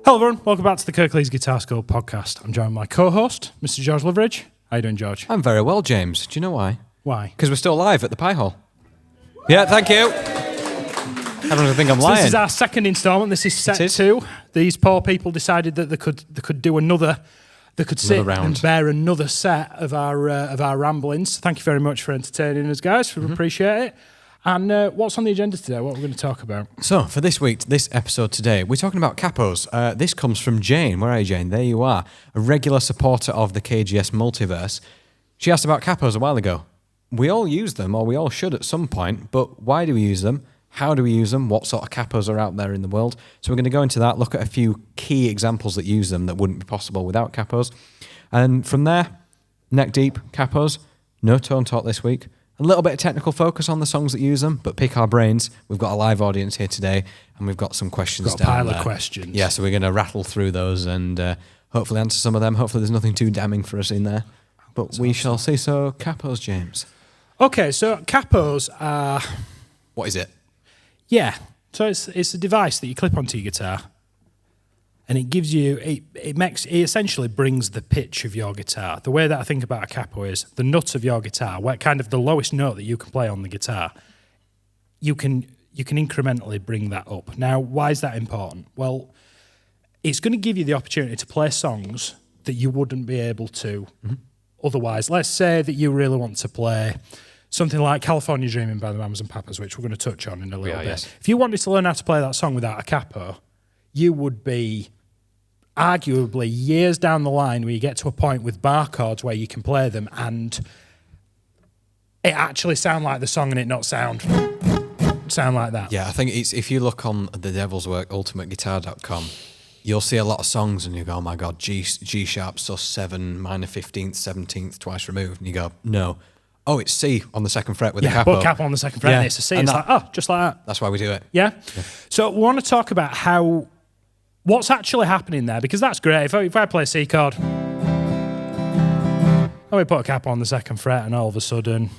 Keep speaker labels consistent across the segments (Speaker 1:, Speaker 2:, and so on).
Speaker 1: Hello everyone, welcome back to the Kirklees Guitar School Podcast. I'm joined by my co-host, Mr. George Loveridge. How you doing, George?
Speaker 2: I'm very well, James. Do you know why?
Speaker 1: Why?
Speaker 2: Because we're still live at the Pie Hole. Yeah, thank you. Everyone's going to think I'm lying.
Speaker 1: This is our second instalment. This is set 2. These poor people decided that they could do another. They could sit and bear another set of our ramblings. Thank you very much for entertaining us, guys. We appreciate it. And what's on the agenda today? What are we going to talk about?
Speaker 2: So, for this episode today, we're talking about capos. This comes from Jane. Where are you, Jane? There you are. A regular supporter of the KGS multiverse. She asked about capos a while ago. We all use them, or we all should at some point, but why do we use them? How do we use them? What sort of capos are out there in the world? So we're going to go into that, look at a few key examples that use them that wouldn't be possible without capos. And from there, neck deep, capos, no tone talk this week. A little bit of technical focus on the songs that use them, but pick our brains. We've got a live audience here today, and we've got some questions down there.
Speaker 1: Got a pile of questions.
Speaker 2: Yeah, so we're going to rattle through those and hopefully answer some of them. Hopefully there's nothing too damning for us in there. But we shall see. So, capos, James.
Speaker 1: Okay, so capos are...
Speaker 2: What is it?
Speaker 1: Yeah, so it's a device that you clip onto your guitar, and it gives you it essentially brings the pitch of your guitar. The way that I think about a capo is the nut of your guitar, where kind of the lowest note that you can play on the guitar. You can incrementally bring that up. Now, why is that important? Well, it's going to give you the opportunity to play songs that you wouldn't be able to otherwise. Let's say that you really want to play something like California Dreaming by the Mamas and Papas, which we're going to touch on in a little bit. Yes. If you wanted to learn how to play that song without a capo, you would be arguably years down the line where you get to a point with bar chords where you can play them and it actually sound like the song and it not sound like that.
Speaker 2: Yeah, I think it's if you look on the Devil's Work, ultimateguitar.com, you'll see a lot of songs and you go, oh my God, G sharp, sus7, minor 15th, 17th, twice removed. And you go, no. Oh, it's C on the second fret with the capo.
Speaker 1: Yeah, capo on the second fret and it's a C. It's like, oh, just like that.
Speaker 2: That's why we do it.
Speaker 1: Yeah? So we want to talk about what's actually happening there, because that's great. If I play a C chord, and we put a capo on the second fret and all of a sudden...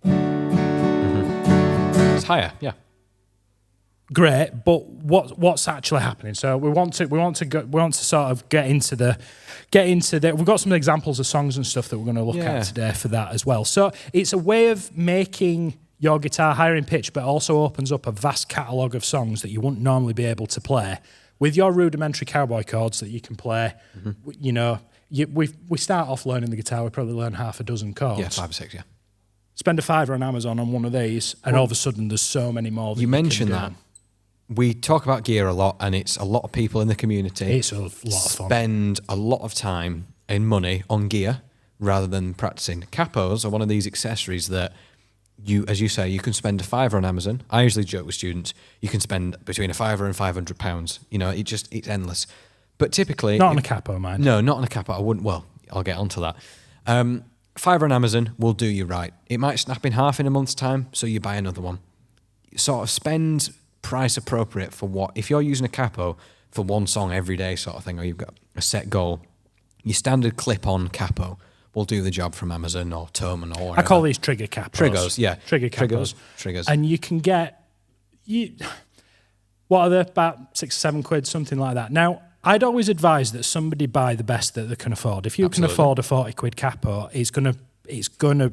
Speaker 2: It's higher, yeah.
Speaker 1: Great, but what's actually happening? So we want to sort of get into the. We've got some examples of songs and stuff that we're going to look at today for that as well. So it's a way of making your guitar higher in pitch, but also opens up a vast catalogue of songs that you wouldn't normally be able to play with your rudimentary cowboy chords that you can play. You know, we start off learning the guitar. We probably learn half a dozen chords.
Speaker 2: Yeah, 5 or 6. Yeah.
Speaker 1: Spend a £5 on Amazon on one of these, and all of a sudden there's so many more.
Speaker 2: You mentioned that. We talk about gear a lot, and it's a lot of people in the community.
Speaker 1: It's a lot of fun.
Speaker 2: Spend a lot of time and money on gear rather than practicing. Capos are one of these accessories that you, as you say, you can spend a £5 on Amazon. I usually joke with students, you can spend between a £5 and £500. You know, it's endless. But typically...
Speaker 1: Not on a capo, mind.
Speaker 2: No, not on a capo. I wouldn't. Well, I'll get onto that. £5 on Amazon will do you right. It might snap in half in a month's time, so you buy another one. Sort of spend... price appropriate for what, if you're using a capo for one song every day sort of thing, or you've got a set goal, your standard clip-on capo will do the job from Amazon or Thomann or whatever.
Speaker 1: I call these trigger capos.
Speaker 2: Triggers, yeah.
Speaker 1: Trigger capos.
Speaker 2: Triggers.
Speaker 1: And you can get, what are they, about £6 or £7, something like that. Now, I'd always advise that somebody buy the best that they can afford. If you can afford a £40 capo, it's gonna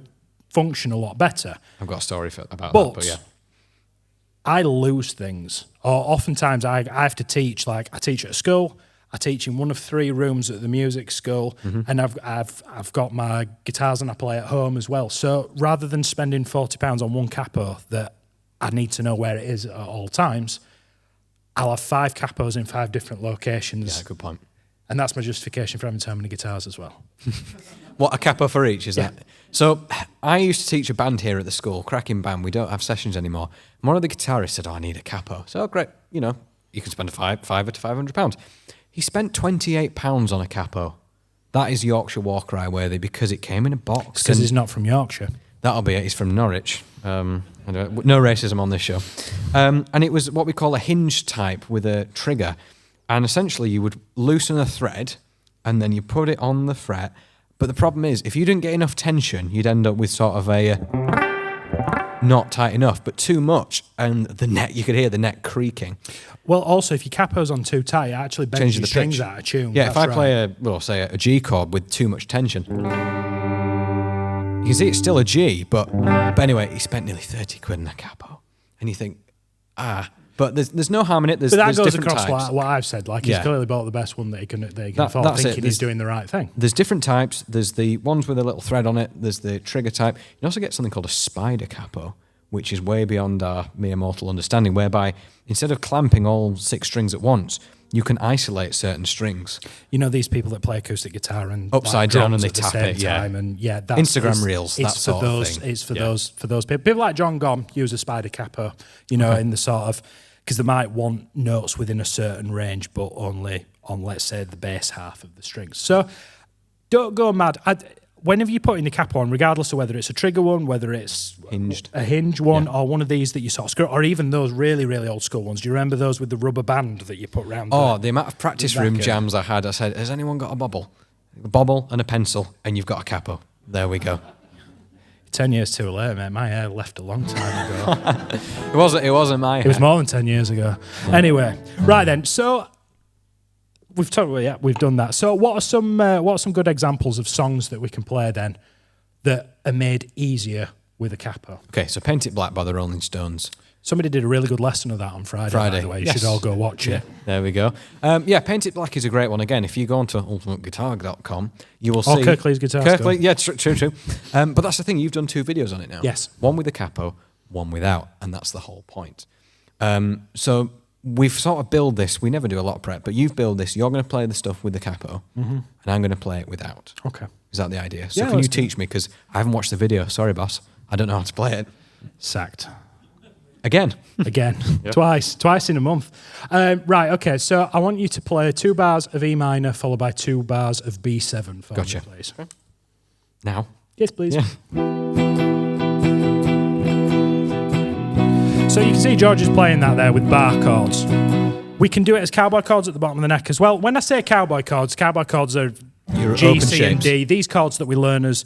Speaker 1: function a lot better.
Speaker 2: I've got a story about that, but yeah.
Speaker 1: I lose things, or oftentimes I have to teach. Like I teach at a school, I teach in one of 3 rooms at the music school, and I've got my guitars and I play at home as well. So rather than spending £40 on one capo that I need to know where it is at all times, I'll have 5 capos in 5 different locations.
Speaker 2: Yeah, good point.
Speaker 1: And that's my justification for having so many guitars as well.
Speaker 2: What, a capo for each, is that? So I used to teach a band here at the school, cracking band. We don't have sessions anymore. And one of the guitarists said, I need a capo. So great, you know, you can spend a £5 to £500. He spent £28 on a capo. That is Yorkshire war cry worthy because it came in a box.
Speaker 1: Because he's not from Yorkshire.
Speaker 2: That'll be it. He's from Norwich. No racism on this show. And it was what we call a hinge type with a trigger. And essentially you would loosen a thread and then you put it on the fret. But the problem is, if you didn't get enough tension, you'd end up with sort of a... not tight enough, but too much, and the neck, you could hear the neck creaking.
Speaker 1: Well, also, if your capo's on too tight, it actually bends
Speaker 2: Changes
Speaker 1: your
Speaker 2: the
Speaker 1: strings
Speaker 2: pitch.
Speaker 1: out of tune.
Speaker 2: Yeah,
Speaker 1: That's
Speaker 2: if I
Speaker 1: right.
Speaker 2: play say a G chord with too much tension, you can see it's still a G, but anyway, he spent nearly 30 quid on a capo, and you think, but there's no harm in it. There's
Speaker 1: But that
Speaker 2: there's
Speaker 1: goes
Speaker 2: different
Speaker 1: across
Speaker 2: types.
Speaker 1: what I've said. Like, he's clearly bought the best one that he can afford,
Speaker 2: that's it.
Speaker 1: thinking he's doing the right thing.
Speaker 2: There's different types. There's the ones with a little thread on it. There's the trigger type. You can also get something called a spider capo, which is way beyond our mere mortal understanding, whereby instead of clamping all 6 strings at once, you can isolate certain strings.
Speaker 1: You know, these people that play acoustic guitar and
Speaker 2: upside down and
Speaker 1: drums
Speaker 2: they
Speaker 1: at the
Speaker 2: tap
Speaker 1: same
Speaker 2: it, yeah.
Speaker 1: time, and that's
Speaker 2: Instagram reels, that
Speaker 1: for
Speaker 2: sort of
Speaker 1: those,
Speaker 2: thing.
Speaker 1: It's for those people. People like John Gom use a spider capo, in the sort of, because they might want notes within a certain range, but only on, let's say, the bass half of the strings. So don't go mad. Whenever you're putting the capo on, regardless of whether it's a trigger one, whether it's a hinge one, or one of these that you sort of screw, or even those really, really old school ones. Do you remember those with the rubber band that you put round?
Speaker 2: The amount of practice room jams I had, I said, has anyone got a bobble? A bobble and a pencil, and you've got a capo. There we go.
Speaker 1: 10 years too late, mate. My hair left a long time ago.
Speaker 2: It wasn't my hair.
Speaker 1: It was more than 10 years ago. Yeah. Anyway, right then. So we've done that. So what are some good examples of songs that we can play then that are made easier with a capo?
Speaker 2: Okay, so Paint It Black by the Rolling Stones.
Speaker 1: Somebody did a really good lesson of that on Friday. By the way. You should all go watch it.
Speaker 2: There we go. Paint It Black is a great one. Again, if you go onto ultimateguitar.com, you will see...
Speaker 1: Kirklees Guitar School.
Speaker 2: Yeah, true. But that's the thing. You've done 2 videos on it now.
Speaker 1: Yes.
Speaker 2: One with a capo, one without, and that's the whole point. So we've sort of built this. We never do a lot of prep, but you've built this. You're going to play the stuff with the capo, and I'm going to play it without.
Speaker 1: Okay.
Speaker 2: Is that the idea? So can you teach me? Because I haven't watched the video. Sorry, boss. I don't know how to play it.
Speaker 1: Sacked.
Speaker 2: Again.
Speaker 1: Twice in a month. Right, okay, so I want you to play 2 bars of E minor followed by 2 bars of B7 for
Speaker 2: Gotcha.
Speaker 1: me, please.
Speaker 2: Okay. Now?
Speaker 1: Yes, please.
Speaker 2: Yeah.
Speaker 1: So you can see George is playing that there with bar chords. We can do it as cowboy chords at the bottom of the neck as well. When I say cowboy chords are
Speaker 2: Your
Speaker 1: G,
Speaker 2: open
Speaker 1: C,
Speaker 2: shapes.
Speaker 1: and D. These chords that we learn as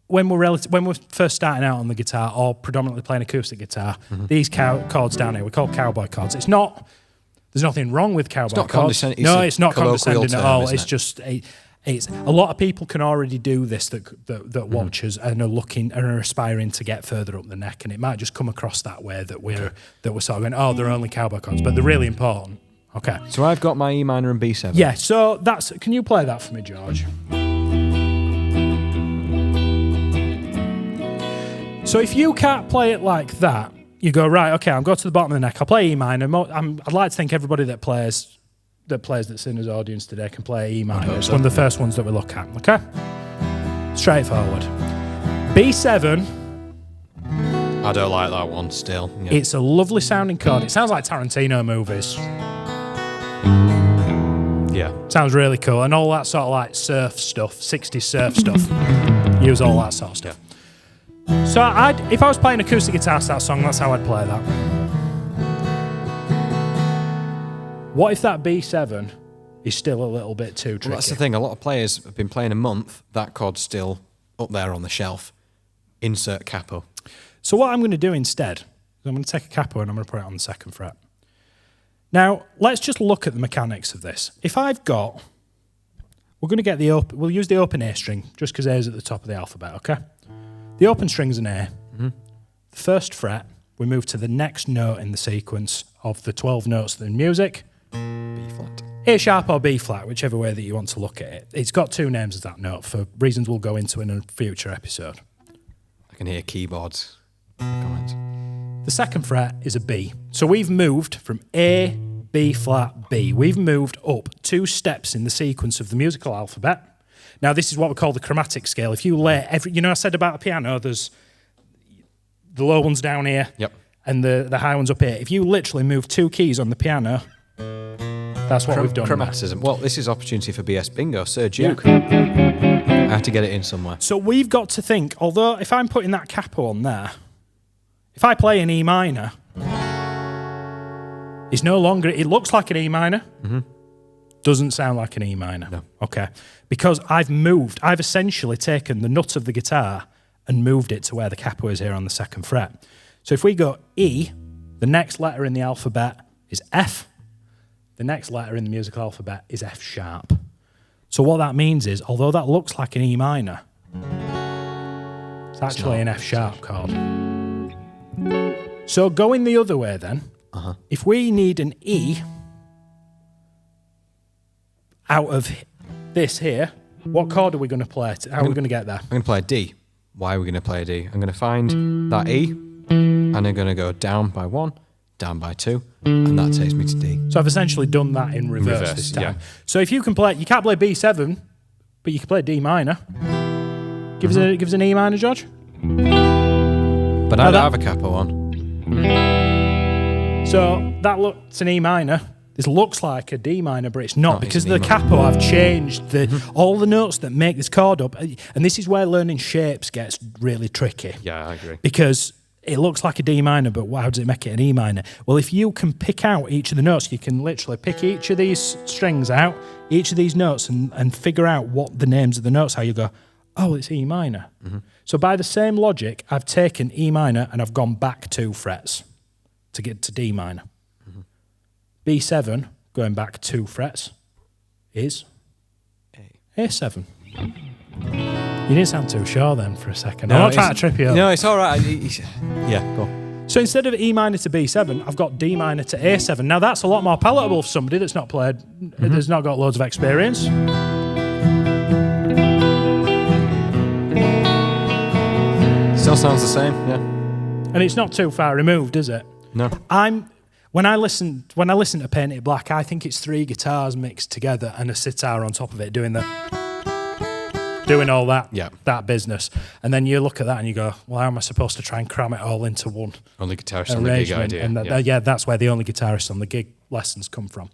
Speaker 1: when we're first starting out on the guitar or predominantly playing acoustic guitar, these chords down here, we call cowboy chords. There's nothing wrong with cowboy chords.
Speaker 2: Condescending.
Speaker 1: No, it's not condescending
Speaker 2: term,
Speaker 1: at all.
Speaker 2: isn't
Speaker 1: It's
Speaker 2: it?
Speaker 1: just it's a lot of people can already do this that watch us and are looking and are aspiring to get further up the neck, and it might just come across that way that we're sort of going, oh, they're only cowboy chords, but they're really important. Okay.
Speaker 2: So I've got my E minor and B7.
Speaker 1: Yeah. So can you play that for me, George? So if you can't play it like that, you go, right, okay, I'll go to the bottom of the neck. I'll play E minor. I'd like to think everybody that's in his audience today can play E minor. It's one of the first ones that we look at, okay? Straightforward. B7.
Speaker 2: I don't like that one still. Yeah.
Speaker 1: It's a lovely sounding chord. It sounds like Tarantino movies.
Speaker 2: Yeah.
Speaker 1: Sounds really cool. And all that sort of like surf stuff, 60s surf stuff. Use all that sort of stuff. So if I was playing acoustic guitar style song, that's how I'd play that. What if that B7 is still a little bit too tricky?
Speaker 2: Well, that's the thing. A lot of players have been playing a month. That chord's still up there on the shelf. Insert capo.
Speaker 1: So what I'm going to do instead is I'm going to take a capo and I'm going to put it on the 2nd fret. Now, let's just look at the mechanics of this. If I've got... We'll use the open A string, just because A is at the top of the alphabet, okay? The open string's an A. The 1st fret, we move to the next note in the sequence of the 12 notes in music.
Speaker 2: B flat.
Speaker 1: A sharp or B flat, whichever way that you want to look at it. It's got 2 names as that note for reasons we'll go into in a future episode.
Speaker 2: I can hear keyboards comments.
Speaker 1: The 2nd fret is a B. So we've moved from A, B flat, B. We've moved up 2 steps in the sequence of the musical alphabet. Now, this is what we call the chromatic scale. If you lay I said about a piano, there's the low ones down here,
Speaker 2: Yep.
Speaker 1: and the high ones up here. If you literally move 2 keys on the piano, that's what we've done.
Speaker 2: Chromaticism. Well, this is opportunity for BS Bingo. Sir Duke. I have to get it in somewhere.
Speaker 1: So we've got to think, although if I'm putting that capo on there, if I play an E minor, it's no longer, it looks like an E minor, doesn't sound like an E minor.
Speaker 2: No.
Speaker 1: Okay. Because I've essentially taken the nut of the guitar and moved it to where the capo is here on the 2nd fret. So if we go E, the next letter in the alphabet is F. The next letter in the musical alphabet is F sharp. So what that means is, although that looks like an E minor, it's actually an F sharp chord. So going the other way then, if we need an E out of this here, what chord are we going to play? How are we going to get there?
Speaker 2: I'm going to play a D. Why are we going to play a D? I'm going to find that E, and I'm going to go down by 1, down by 2, and that takes me to D.
Speaker 1: So I've essentially done that in reverse this time.
Speaker 2: Yeah.
Speaker 1: So if you can play, you can't play B7, but you can play D minor. Give us an E minor, George.
Speaker 2: But I don't have a capo on.
Speaker 1: So that looks an E minor. This looks like a D minor, but it's not, because
Speaker 2: it's an
Speaker 1: the
Speaker 2: E minor.
Speaker 1: capo I've changed all the notes that make this chord up. And this is where learning shapes gets really tricky.
Speaker 2: Yeah, I agree.
Speaker 1: Because it looks like a D minor, but how does it make it an E minor? Well, if you can pick out each of the notes, you can literally pick each of these strings out, each of these notes, and figure out what the names of the notes are. You go, oh, it's E minor. So by the same logic, I've taken E minor and I've gone back 2 frets to get to D minor. B7, going back 2 frets, is A7. You didn't sound too sure then for a second. I'm not trying to trip you up.
Speaker 2: No, it's all right. Yeah, go on.
Speaker 1: So instead of E minor to B7, I've got D minor to A7. Now that's a lot more palatable for somebody that's not played, that's not got loads of experience.
Speaker 2: Still sounds the same, yeah.
Speaker 1: And it's not too far removed, is it?
Speaker 2: No.
Speaker 1: When I listen to Paint It Black, I think it's 3 guitars mixed together and a sitar on top of it doing all that business. And then you look at that and you go, well, how am I supposed to try and cram it all into one
Speaker 2: Only guitarist on the gig idea.
Speaker 1: And that's where the only guitarists on the gig lessons come from.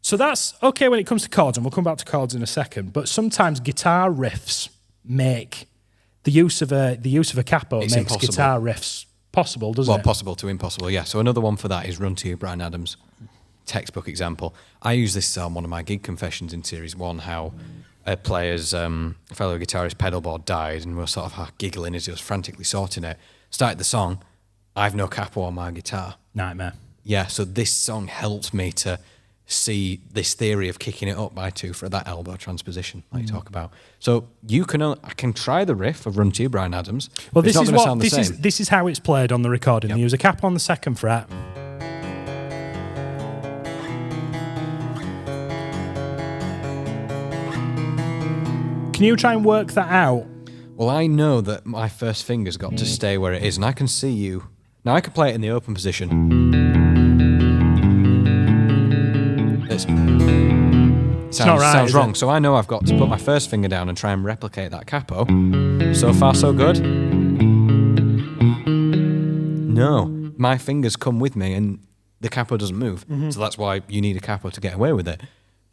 Speaker 1: So that's okay when it comes to chords, and we'll come back to chords in a second. But sometimes guitar riffs make the use of a capo makes
Speaker 2: impossible.
Speaker 1: Guitar riffs possible, doesn't it?
Speaker 2: Well, possible to impossible, yeah. So another one for that is Run to You, Bryan Adams. Textbook example. I use this on one of my gig confessions in Series 1, how a player's fellow guitarist pedalboard died, and we're sort of giggling as he was frantically sorting it. Started the song, I've no capo on my guitar.
Speaker 1: Nightmare.
Speaker 2: Yeah, so this song helped me to see this theory of kicking it up by 2 for that elbow transposition like you talk about. So I can try the riff of Run to You, Bryan Adams.
Speaker 1: Well,
Speaker 2: this
Speaker 1: is how it's played on the recording. They use a capo on the 2nd fret. Can you try and work that out?
Speaker 2: Well, I know that my first finger's got to stay where it is, and I can see you. Now, I can play it in the open position. Sounds wrong. So I know I've got to put my first finger down and try and replicate that capo. So far, so good. No, my fingers come with me and the capo doesn't move. So that's why you need a capo to get away with it.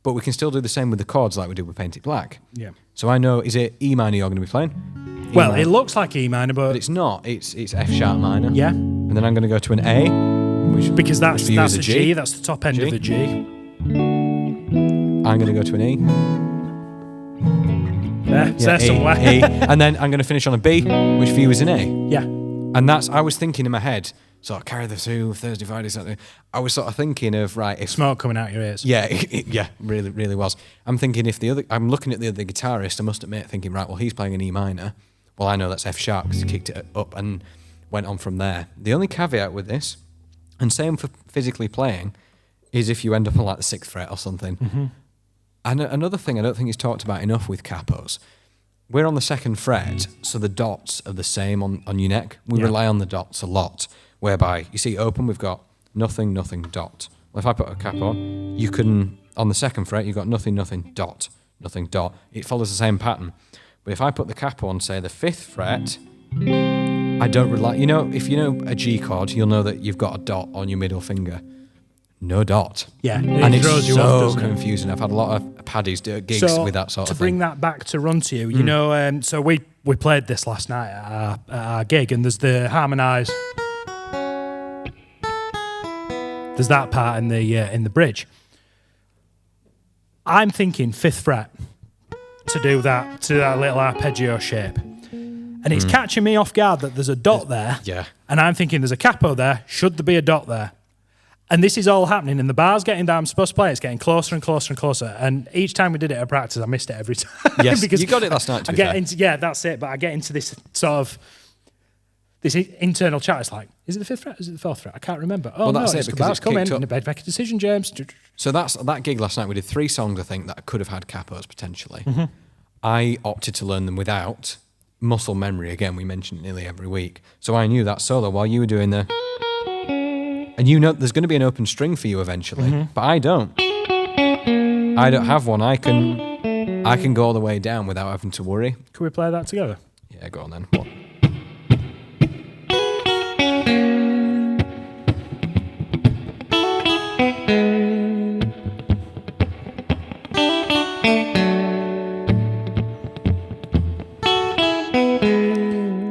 Speaker 2: But we can still do the same with the chords like we did with Paint It Black. Yeah. So I know, is it E minor you're going to be playing?
Speaker 1: Well, it looks like E minor, but
Speaker 2: it's not. It's F sharp minor.
Speaker 1: Yeah.
Speaker 2: And then I'm going to go to an A,
Speaker 1: because that's a G. That's the top end of a G.
Speaker 2: I'm going to go to an E.
Speaker 1: There somewhere.
Speaker 2: E. And then I'm going to finish on a B, which for you is an A.
Speaker 1: Yeah.
Speaker 2: And I was thinking in my head, sort of carry the 2, Thursday, Friday, Saturday. I was sort of thinking of, if
Speaker 1: smoke coming out your ears.
Speaker 2: Yeah, really, really was. I'm thinking I'm looking at the other guitarist, I must admit, thinking, right, well, he's playing an E minor. Well, I know that's F sharp because he kicked it up and went on from there. The only caveat with this, and same for physically playing, is if you end up on like the 6th fret or something. And another thing I don't think is talked about enough with capos, we're on the 2nd fret, so the dots are the same on your neck. We rely on the dots a lot, whereby, you see open, we've got nothing, nothing, dot. Well, if I put a capo on, you can, on the 2nd fret, you've got nothing, nothing, dot, nothing, dot. It follows the same pattern. But if I put the capo on, say, the 5th fret, I don't rely, if you know a G chord, you'll know that you've got a dot on your middle finger. No dot.
Speaker 1: Yeah,
Speaker 2: and it's
Speaker 1: throws you
Speaker 2: so
Speaker 1: off,
Speaker 2: confusing. I've had a lot of paddies do gigs with that sort of thing.
Speaker 1: To bring that back to Run to You, so we played this last night at our gig, and there's the harmonise. There's that part in the bridge. I'm thinking 5th fret to do that little arpeggio shape. And it's catching me off guard that there's a dot there.
Speaker 2: Yeah.
Speaker 1: And I'm thinking there's a capo there. Should there be a dot there? And this is all happening. And the bar's getting that I'm supposed to play. It's getting closer and closer and closer. And each time we did it at practice, I missed it every time.
Speaker 2: Yes,
Speaker 1: because
Speaker 2: you got it last night, to be fair.
Speaker 1: Yeah, that's it. But I get into this sort of... This internal chat. It's like, is it the 5th fret? Is it the 4th fret? I can't remember. Oh,
Speaker 2: well,
Speaker 1: no,
Speaker 2: that's
Speaker 1: it's
Speaker 2: it, because it's
Speaker 1: coming.
Speaker 2: kicked up.
Speaker 1: Make a decision, James.
Speaker 2: So that gig last night, we did 3 songs, I think, that could have had capos potentially. I opted to learn them without muscle memory. Again, we mention it nearly every week. So I knew that solo while you were doing the... And you know there's going to be an open string for you eventually, but I don't. I don't have one. I can go all the way down without having to worry.
Speaker 1: Could we play that together?
Speaker 2: Yeah, go on then. What?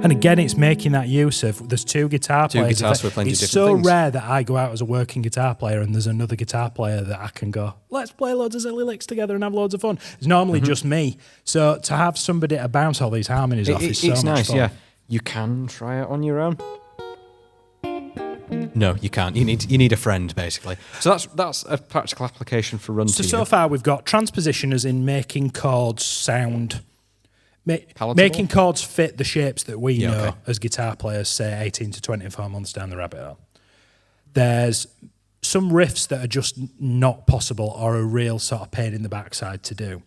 Speaker 1: And again, it's making that use of there's 2 guitar players.
Speaker 2: Guitars for plenty of
Speaker 1: it's
Speaker 2: different
Speaker 1: so
Speaker 2: things.
Speaker 1: rare that I go out as a working guitar player and there's another guitar player that I can go, let's play loads of silly licks together and have loads of fun. It's normally just me. So to have somebody to bounce all these harmonies off is so
Speaker 2: it's
Speaker 1: much
Speaker 2: nice,
Speaker 1: fun.
Speaker 2: yeah. You can try it on your own. No, you can't. You need a friend, basically. So that's a practical application for run to you.
Speaker 1: So far we've got transposition as in making chords sound...
Speaker 2: Palatable?
Speaker 1: Making chords fit the shapes that we know
Speaker 2: okay.
Speaker 1: as guitar players, say 18 to 24 months down the rabbit hole. There's some riffs that are just not possible or a real sort of pain in the backside to do.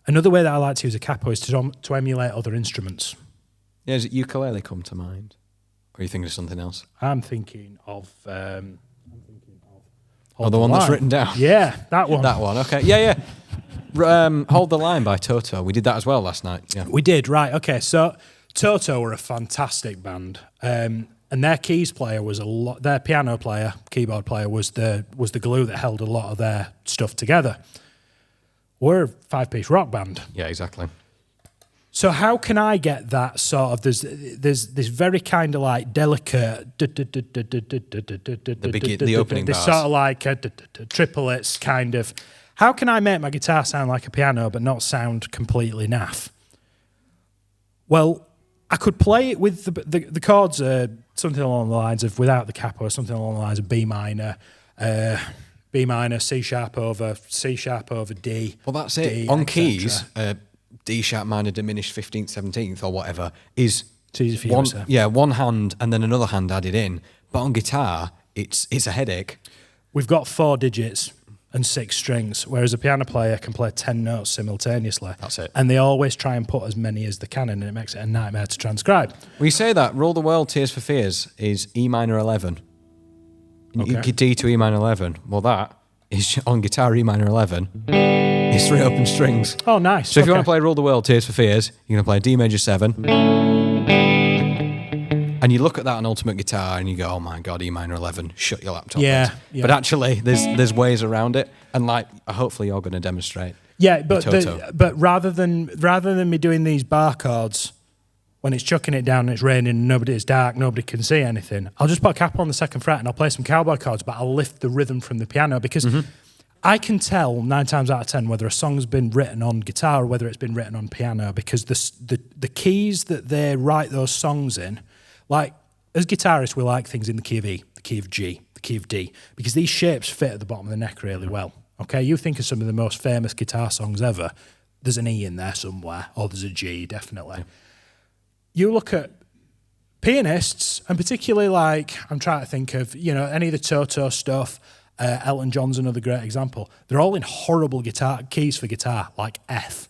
Speaker 1: Another way that I like to use a capo is to emulate other instruments.
Speaker 2: Yeah, does ukulele come to mind? Or are you thinking of something else?
Speaker 1: I'm thinking of...
Speaker 2: the one that's written down?
Speaker 1: Yeah, that one.
Speaker 2: That one, okay. Yeah. Hold the Line by Toto. We did that as well last night. Yeah.
Speaker 1: We did, right. Okay, so Toto were a fantastic band. And their keys player was their piano player, keyboard player was the glue that held a lot of their stuff together. We're a 5-piece rock band.
Speaker 2: Yeah, exactly.
Speaker 1: So how can I get that sort of there's this very kind of like delicate the
Speaker 2: opening
Speaker 1: this
Speaker 2: bars.
Speaker 1: sort of like triplets kind of. How can I make my guitar sound like a piano but not sound completely naff? Well, I could play it with the chords, something along the lines of without the capo, something along the lines of B minor, C sharp over D.
Speaker 2: Well, that's it.
Speaker 1: D,
Speaker 2: On
Speaker 1: et
Speaker 2: keys,
Speaker 1: cetera.
Speaker 2: D sharp minor diminished 15th, 17th or whatever is
Speaker 1: It's easy for you
Speaker 2: one,
Speaker 1: to say.
Speaker 2: yeah, one hand and then another hand added in. But on guitar, it's a headache.
Speaker 1: We've got 4 digits and 6 strings, whereas a piano player can play 10 notes simultaneously.
Speaker 2: That's it.
Speaker 1: And they always try and put as many as they can in, and it makes it a nightmare to transcribe.
Speaker 2: We say that Rule the World, Tears for Fears is E minor 11.
Speaker 1: Okay.
Speaker 2: D to E minor 11. Well, that is on guitar E minor 11. It's 3 open strings.
Speaker 1: Oh, nice.
Speaker 2: So if you want to play Rule the World, Tears for Fears, you're going to play D major 7. And you look at that on Ultimate Guitar and you go, oh my God, E minor 11, shut your laptop.
Speaker 1: Yeah.
Speaker 2: But actually, there's ways around it. And like, hopefully you're going to demonstrate.
Speaker 1: Yeah, but
Speaker 2: Toto.
Speaker 1: but rather than me doing these bar chords when it's chucking it down and it's raining and it's dark, nobody can see anything, I'll just put a cap on the 2nd fret and I'll play some cowboy chords, but I'll lift the rhythm from the piano because I can tell 9 times out of 10 whether a song's been written on guitar or whether it's been written on piano because the keys that they write those songs in, like as guitarists we like things in the key of E, the key of G, the key of D, because these shapes fit at the bottom of the neck really well. Okay, you think of some of the most famous guitar songs ever, there's an E in there somewhere, or there's a G, definitely. Yeah. You look at pianists, and particularly like, I'm trying to think of, any of the Toto stuff, Elton John's another great example. They're all in horrible guitar keys for guitar, like F.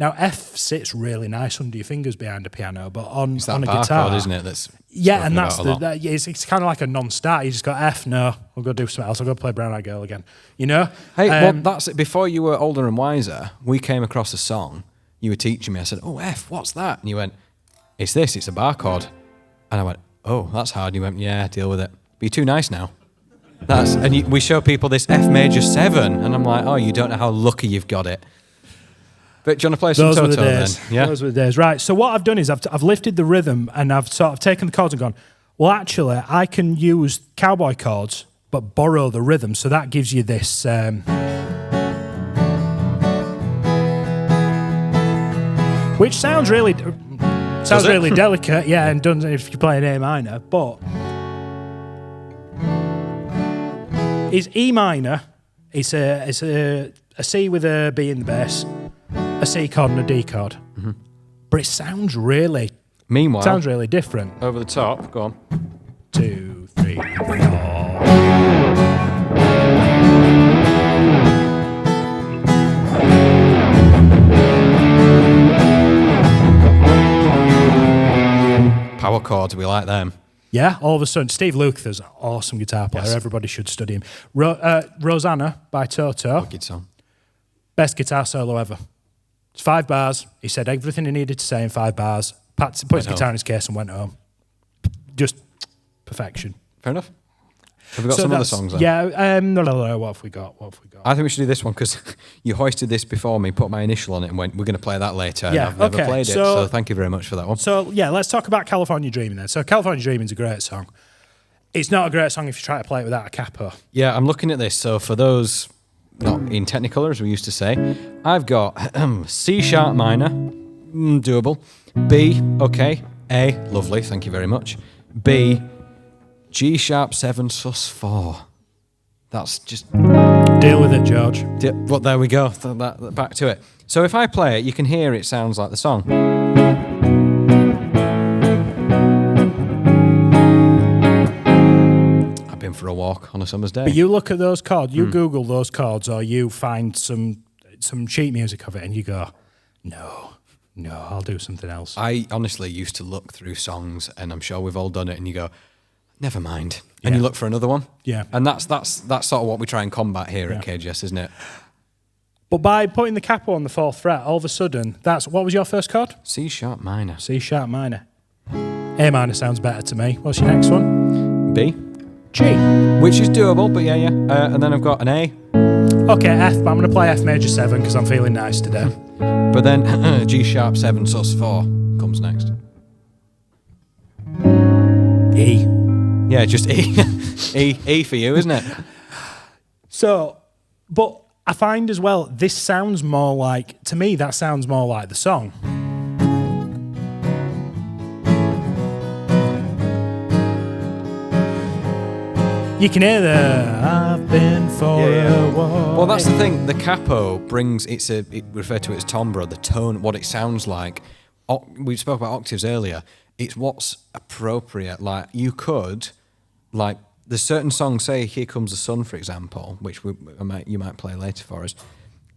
Speaker 1: Now, F sits really nice under your fingers behind a piano, but on a guitar...
Speaker 2: chord, isn't it? That's
Speaker 1: and that's it's kind of like a non-start. You just got F, no, we'll go do something else. I'll go play Brown Eyed Girl again, Hey,
Speaker 2: well, that's it. Before you were older and wiser, we came across a song. You were teaching me. I said, oh, F, what's that? And you went, it's this, it's a bar chord. And I went, oh, that's hard. And you went, yeah, deal with it. But you're too nice now. We show people this F major 7, and I'm like, oh, you don't know how lucky you've got it. But do you want to play some Toto then? Yeah?
Speaker 1: Those were the days. Right, so what I've done is I've lifted the rhythm and I've sort of taken the chords and gone, well, actually, I can use cowboy chords but borrow the rhythm. So that gives you this... which sounds really... Sounds really delicate, yeah, and done if you play an A minor, but it's E minor. It's a C with a B in the bass, a C chord and a D chord. Mm-hmm. But it sounds really different.
Speaker 2: Over the top, go on.
Speaker 1: 2, 3, 4.
Speaker 2: Power chords, we like them.
Speaker 1: Yeah, all of a sudden, Steve Lukather's an awesome guitar player. Yes. Everybody should study him. Rosanna by Toto.
Speaker 2: Wicked song.
Speaker 1: Best guitar solo ever. It's 5 bars. He said everything he needed to say in 5 bars. Put his guitar in his case and went home. Just perfection.
Speaker 2: Fair enough. Have we got some other songs then?
Speaker 1: Yeah, no. What have we got?
Speaker 2: I think we should do this one because you hoisted this before me, put my initial on it and went, we're going to play that later.
Speaker 1: Yeah,
Speaker 2: and I've never played it, so thank you very much for that one.
Speaker 1: So, yeah, let's talk about California Dreaming then. So, California Dreaming is a great song. It's not a great song if you try to play it without a capo.
Speaker 2: Yeah, I'm looking at this. So, for those not in Technicolor, as we used to say, I've got C sharp minor, doable. B, okay. A, lovely, thank you very much. B, G sharp 7 sus 4. That's just...
Speaker 1: Deal with it, George.
Speaker 2: Well, there we go. Back to it. So if I play it, you can hear it sounds like the song. I've been for a walk on a summer's day.
Speaker 1: But you look at those chords, you Google those chords, or you find some sheet music of it, and you go, no, I'll do something else.
Speaker 2: I honestly used to look through songs, and I'm sure we've all done it, and you go, never mind. And you look for another one.
Speaker 1: Yeah.
Speaker 2: And that's sort of what we try and combat here at KGS, isn't it?
Speaker 1: But by putting the capo on the 4th fret, all of a sudden, what was your first chord?
Speaker 2: C sharp minor.
Speaker 1: C sharp minor. A minor sounds better to me. What's your next one?
Speaker 2: B.
Speaker 1: G.
Speaker 2: Which is doable, but yeah. And then I've got an A.
Speaker 1: Okay, F, but I'm going to play F major 7 because I'm feeling nice today.
Speaker 2: But then G sharp 7 sus 4 comes next.
Speaker 1: E.
Speaker 2: Yeah, just E. E for you, isn't it?
Speaker 1: So, but I find as well, this sounds more like, to me, that sounds more like the song. You can hear the I've been for a walk.
Speaker 2: Well, that's the thing. The capo brings, it referred to it as timbre, the tone, what it sounds like. We spoke about octaves earlier. It's what's appropriate. Like, you could... Like, there's certain songs, say Here Comes the Sun, for example, which you might play later for us.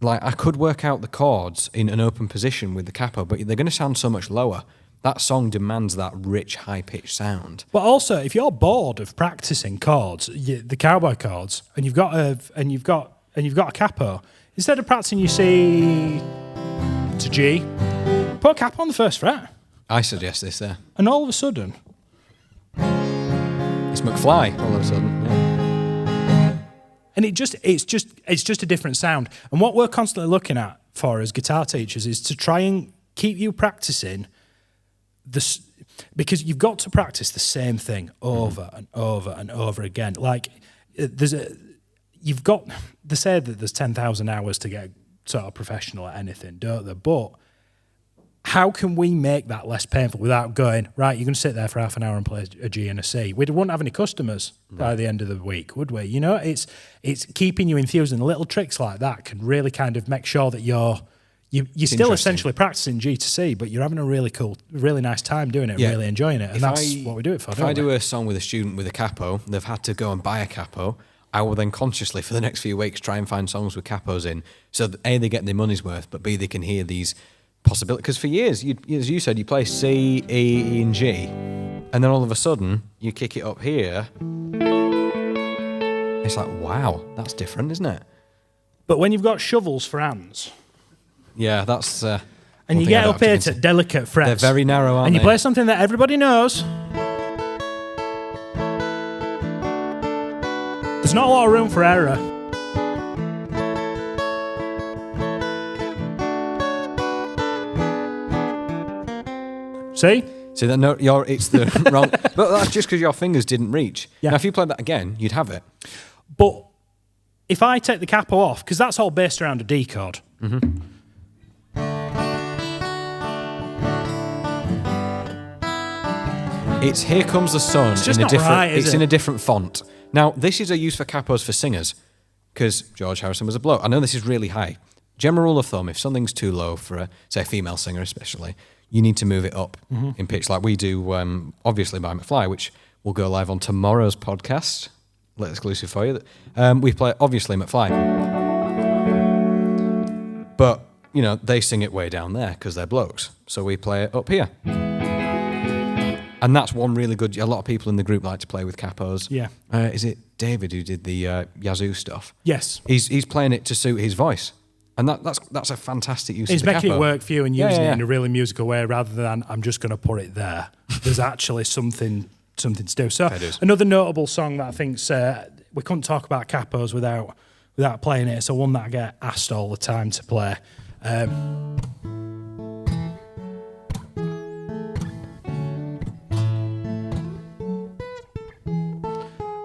Speaker 2: Like, I could work out the chords in an open position with the capo, but they're going to sound so much lower. That song demands that rich, high-pitched sound.
Speaker 1: But also, if you're bored of practicing chords, the cowboy chords, and you've got a capo, instead of practicing your C to G, put a capo on the 1st fret.
Speaker 2: I suggest this there.
Speaker 1: And all of a sudden...
Speaker 2: It's McFly all of a sudden, yeah.
Speaker 1: And it's just a different sound. And what we're constantly looking at for as guitar teachers is to try and keep you practicing this, because you've got to practice the same thing over and over and over again. Like they say that there's 10,000 hours to get sort of professional at anything, don't they? But how can we make that less painful without going, right, you're going to sit there for half an hour and play a G and a C? We wouldn't have any customers by the end of the week, would we? You know, it's keeping you enthused, and little tricks like that can really kind of make sure that you're still essentially practicing G to C, but you're having a really cool, really nice time doing it, and really enjoying it, and that's what we do it for,
Speaker 2: If I do a song with a student with a capo, they've had to go and buy a capo, I will then consciously, for the next few weeks, try and find songs with capos in, so that A, they get their money's worth, but B, they can hear these possibility, because for years, as you said, you play C, E, and G, and then all of a sudden you kick it up here. It's like, wow, that's different, isn't it?
Speaker 1: But when you've got shovels for hands,
Speaker 2: yeah, that's.
Speaker 1: And you get up here to delicate frets.
Speaker 2: They're very narrow, aren't they?
Speaker 1: And you play something that everybody knows. There's not a lot of room for error. See?
Speaker 2: So that it's the wrong. But that's just because your fingers didn't reach.
Speaker 1: Yeah.
Speaker 2: Now, if you played that again, you'd have it.
Speaker 1: But if I take the capo off, because that's all based around a D chord. Mm-hmm.
Speaker 2: It's Here Comes the Sun.
Speaker 1: It's just
Speaker 2: in a
Speaker 1: not
Speaker 2: different.
Speaker 1: right, is
Speaker 2: it's
Speaker 1: it?
Speaker 2: in a different font. Now, this is a use for capos for singers, because George Harrison was a bloke. I know this is really high. General rule of thumb: if something's too low for a, say, a female singer, especially, you need to move it up in pitch, like we do. Obviously, by McFly, which will go live on tomorrow's podcast. Little exclusive for you. We play obviously McFly, but you know they sing it way down there because they're blokes. So we play it up here. And that's one really good. A lot of people in the group like to play with capos.
Speaker 1: Yeah.
Speaker 2: Is it David who did the Yazoo stuff?
Speaker 1: Yes.
Speaker 2: He's playing it to suit his voice, and that's a fantastic use.
Speaker 1: He's
Speaker 2: of the
Speaker 1: making
Speaker 2: capo.
Speaker 1: it work for you and using
Speaker 2: Yeah.
Speaker 1: it in a really musical way rather than I'm just going to put it there. There's actually something to do. So another notable song that I think's we couldn't talk about capos without playing it. It's a one that I get asked all the time to play.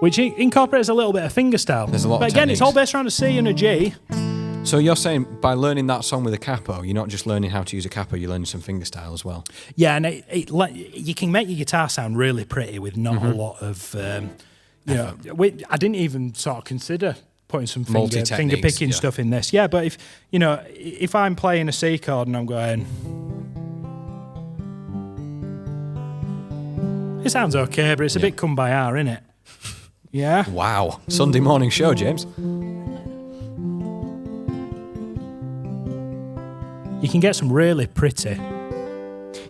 Speaker 1: Which incorporates a little bit of fingerstyle.
Speaker 2: There's a lot
Speaker 1: but
Speaker 2: of
Speaker 1: again, it's all
Speaker 2: techniques.
Speaker 1: based around a C and a G.
Speaker 2: So you're saying by learning that song with a capo, you're not just learning how to use a capo, you're learning some fingerstyle as well.
Speaker 1: Yeah, and you can make your guitar sound really pretty with not a lot of, I didn't even sort of consider putting some finger picking stuff in this. Yeah, but if I'm playing a C chord and I'm going, it sounds okay, but it's a bit come by R, isn't it? Yeah.
Speaker 2: Wow. Sunday morning show, James.
Speaker 1: You can get some really pretty.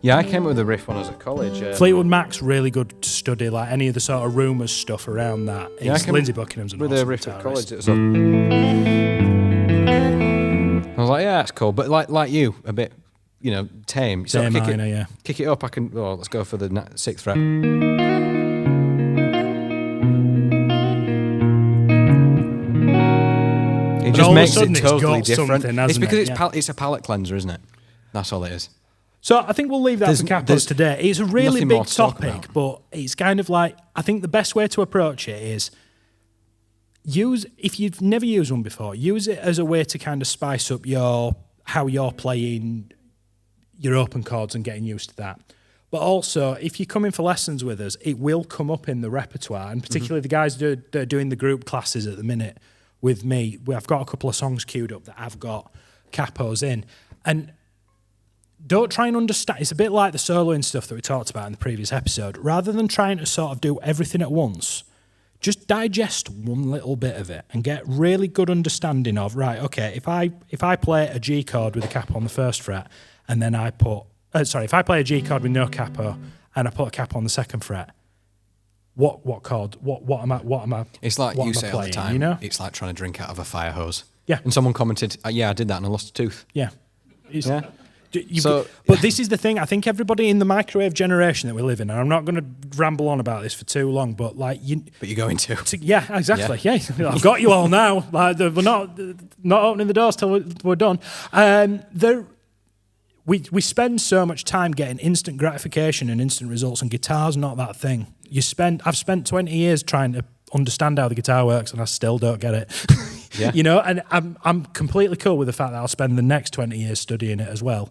Speaker 2: Yeah, I came up with a riff when I was at college.
Speaker 1: Fleetwood Mac's really good to study, like any of the sort of rumours stuff around that.
Speaker 2: Yeah, I came
Speaker 1: Lindsay Buckingham's an
Speaker 2: with
Speaker 1: awesome
Speaker 2: a riff at
Speaker 1: guitarist.
Speaker 2: college. It was I was like, yeah, that's cool. But like you, a bit, tame. So
Speaker 1: Same minor, yeah.
Speaker 2: Kick it up. Let's go for the 6th fret. It just makes it totally different. It's because it's a palate cleanser, isn't it? That's all it is.
Speaker 1: So I think we'll leave that for capos today. It's a really big topic, but it's kind of like, I think the best way to approach it is if you've never used one before, use it as a way to kind of spice up how you're playing your open chords and getting used to that. But also, if you come in for lessons with us, it will come up in the repertoire, and particularly the guys that are doing the group classes at the minute with me. I've got a couple of songs queued up that I've got capos in. And don't try and understand. It's a bit like the soloing stuff that we talked about in the previous episode. Rather than trying to sort of do everything at once, just digest one little bit of it and get really good understanding of, right, okay, if I play a G chord with a capo on the 1st fret, and then if I play a G chord with no capo and I put a capo on the 2nd fret, what chord? What am I?
Speaker 2: It's like you say all the time.
Speaker 1: It's
Speaker 2: like trying to drink out of a fire hose.
Speaker 1: Yeah.
Speaker 2: And someone commented, "Yeah, I did that and I lost a tooth."
Speaker 1: Yeah.
Speaker 2: Yeah.
Speaker 1: But this is the thing. I think everybody in the microwave generation that we live in, and I'm not going to ramble on about this for too long, but
Speaker 2: But you're going to.
Speaker 1: Yeah, exactly. Yeah. I've got you all now. Like we're not opening the doors till we're done. We spend so much time getting instant gratification and instant results, and guitar's not that thing. I've spent 20 years trying to understand how the guitar works, and I still don't get it.
Speaker 2: Yeah.
Speaker 1: And I'm completely cool with the fact that I'll spend the next 20 years studying it as well.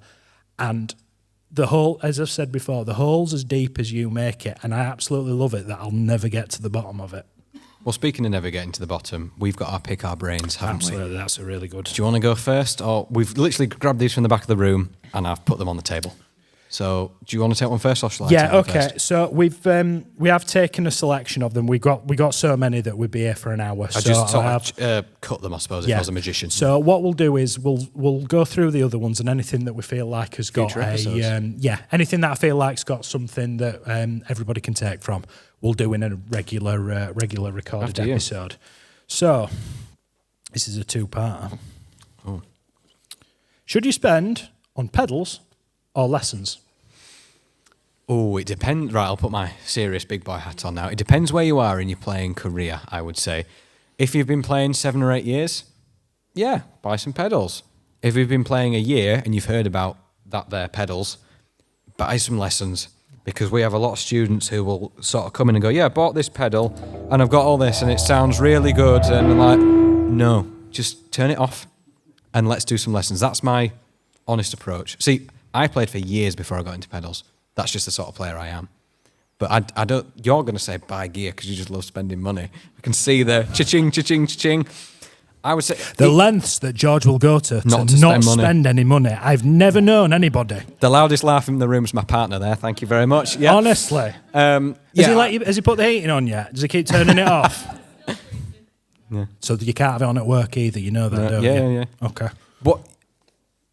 Speaker 1: And the hole, as I've said before, the hole's as deep as you make it, and I absolutely love it that I'll never get to the bottom of it.
Speaker 2: Well, speaking of never getting to the bottom, we've got our pick our brains, haven't
Speaker 1: Absolutely,
Speaker 2: we?
Speaker 1: that's a really good.
Speaker 2: Do you want to go first? Or we've literally grabbed these from the back of the room and I've put them on the table. So, do you want to take one first, or shall I take one first?
Speaker 1: So we have taken a selection of them. We got so many that we'd be here for an hour.
Speaker 2: I just cut them, I suppose, if I was a magician.
Speaker 1: So what we'll do is we'll go through the other ones, and anything that we feel like has got anything that I feel like's got something that everybody can take from, we'll do in a regular recorded episode. So this is a 2-parter.
Speaker 2: Oh.
Speaker 1: Should you spend on pedals or lessons?
Speaker 2: Oh, it depends. Right, I'll put my serious big boy hat on now. It depends where you are in your playing career, I would say. If you've been playing 7 or 8 years, yeah, buy some pedals. If you've been playing a year and you've heard about there pedals, buy some lessons. Because we have a lot of students who will sort of come in and go, yeah, I bought this pedal and I've got all this and it sounds really good. And I'm like, no, just turn it off and let's do some lessons. That's my honest approach. See, I played for years before I got into pedals. That's just the sort of player I am. But I don't. You're going to say buy gear because you just love spending money. I can see the cha-ching, cha-ching, cha-ching. I would say
Speaker 1: the lengths that George will go to not spend any money. I've never known anybody.
Speaker 2: The loudest laugh in the room is my partner there. Thank you very much. Yeah.
Speaker 1: Honestly. Has he put the heating on yet? Does he keep turning it off?
Speaker 2: Yeah.
Speaker 1: So you can't have it on at work either, you know that, don't you?
Speaker 2: Yeah.
Speaker 1: Okay.
Speaker 2: But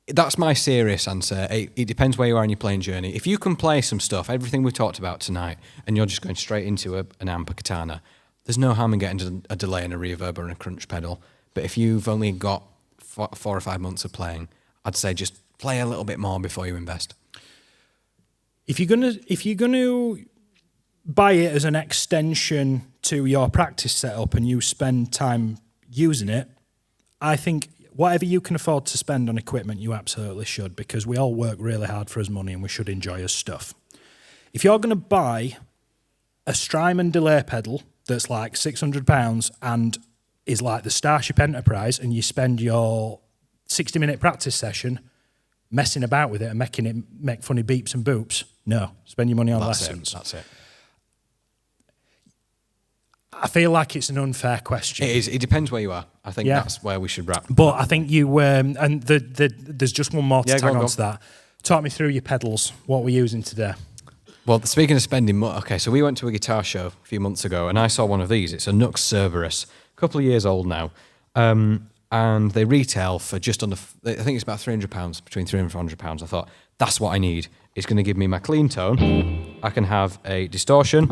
Speaker 2: that's my serious answer. It depends where you are in your playing journey. If you can play some stuff, everything we talked about tonight, and you're just going straight into an amp, a katana, there's no harm in getting a delay and a reverb and a crunch pedal. But if you've only got 4 or 5 months of playing, I'd say just play a little bit more before you invest.
Speaker 1: If you're gonna buy it as an extension to your practice setup and you spend time using it, I think whatever you can afford to spend on equipment, you absolutely should, because we all work really hard for his money and we should enjoy his stuff. If you're going to buy a Strymon delay pedal that's like £600 and is like the Starship Enterprise, and you spend your 60-minute practice session messing about with it and making it make funny beeps and boops, no, spend your money on lessons.
Speaker 2: That's it.
Speaker 1: I feel like it's an unfair question.
Speaker 2: It is. It depends where you are. I think that's where we should wrap.
Speaker 1: But I think you, and there's just one more to tag on to that. Talk me through your pedals, what we're using today. Well,
Speaker 2: speaking of spending money, okay, so we went to a guitar show a few months ago, and I saw one of these. It's a Nux Cerberus, a couple of years old now, and they retail for just under, I think it's about £300, between £300 and £400. I thought, that's what I need. It's going to give me my clean tone. I can have a distortion.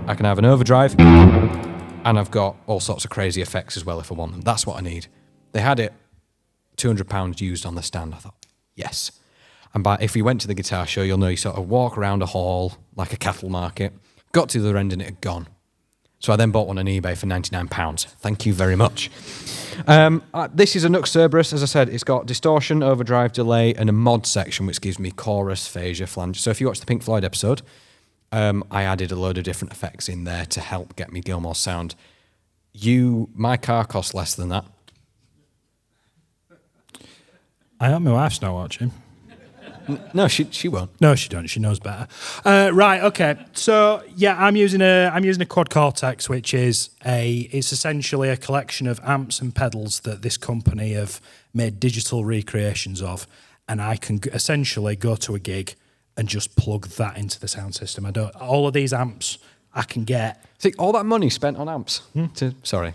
Speaker 2: I can have an overdrive. And I've got all sorts of crazy effects as well if I want them. That's what I need. They had it £200 used on the stand. I thought, yes. And if you went to the guitar show, you'll know you sort of walk around a hall like a cattle market, got to the other end and it had gone. So I then bought one on eBay for £99. Thank you very much. This is a Nux Cerberus. As I said, it's got distortion, overdrive, delay, and a mod section, which gives me chorus, phaser, flange. So if you watch the Pink Floyd episode, I added a load of different effects in there to help get me Gilmore's sound. My car costs less than that.
Speaker 1: I hope my wife's not watching.
Speaker 2: No, she won't.
Speaker 1: No, she don't. She knows better. Right. Okay. So yeah, I'm using a Quad Cortex, which is it's essentially a collection of amps and pedals that this company have made digital recreations of, and I can essentially go to a gig and just plug that into the sound system. All of these amps I can get.
Speaker 2: See, all that money spent on amps. Sorry,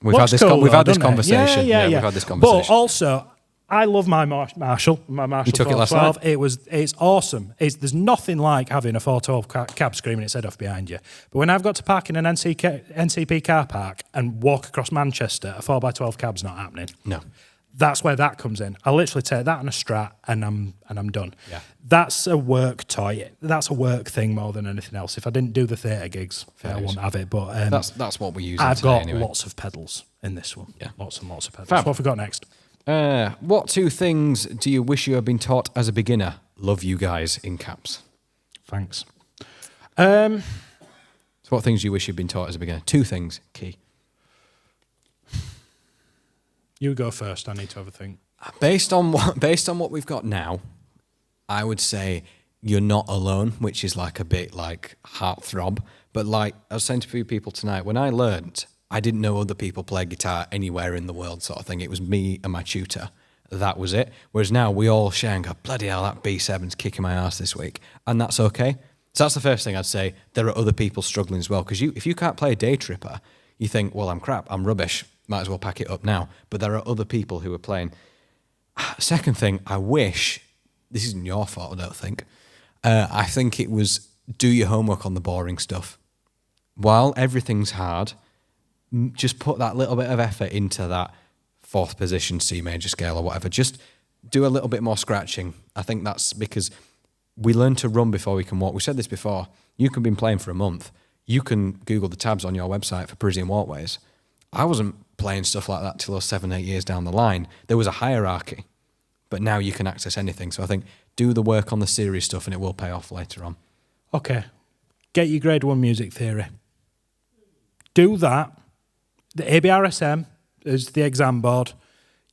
Speaker 1: we've had this
Speaker 2: conversation.
Speaker 1: Yeah.
Speaker 2: We've had this conversation.
Speaker 1: But also, I love my Marshall. My Marshall.
Speaker 2: You took it last night.
Speaker 1: It's awesome. There's nothing like having a 412 cab screaming its head off behind you. But when I've got to park in an NCP car park and walk across Manchester, a 4x12 cab's not happening.
Speaker 2: No.
Speaker 1: That's where that comes in. I literally take that on a Strat and I'm done.
Speaker 2: Yeah.
Speaker 1: That's a work toy. That's a work thing more than anything else. If I didn't do the theatre gigs, I wouldn't have it. But
Speaker 2: that's what we use.
Speaker 1: I've got lots of pedals in this one.
Speaker 2: Yeah.
Speaker 1: Lots and lots of pedals.
Speaker 2: Fab.
Speaker 1: What have we got next?
Speaker 2: What 2 things do you wish you had been taught as a beginner? Love you guys, in caps.
Speaker 1: Thanks.
Speaker 2: So what things do you wish you'd been taught as a beginner? 2 things, key.
Speaker 1: You go first. I need to have a think.
Speaker 2: Based on what we've got now, I would say you're not alone, which is like a bit like heartthrob. But like I was saying to a few people tonight, when I learned, I didn't know other people play guitar anywhere in the world, sort of thing. It was me and my tutor. That was it. Whereas now we all share and go, bloody hell, that B7's kicking my ass this week, and that's okay. So that's the first thing I'd say. There are other people struggling as well, because if you can't play a Day Tripper, you think, well, I'm crap, I'm rubbish. Might as well pack it up now. But there are other people who are playing. Second thing, I wish, this isn't your fault, I don't think. I think it was do your homework on the boring stuff. While everything's hard, just put that little bit of effort into that 4th position C major scale or whatever. Just do a little bit more scratching. I think that's because we learn to run before we can walk. We said this before. You can be playing for a month. You can Google the tabs on your website for Parisian walkways. I wasn't playing stuff like that till 7-8 years down the line. There was a hierarchy, but now you can access anything. So I think do the work on the serious stuff and it will pay off later on.
Speaker 1: Okay. Get your grade 1 music theory. Do that. The ABRSM is the exam board.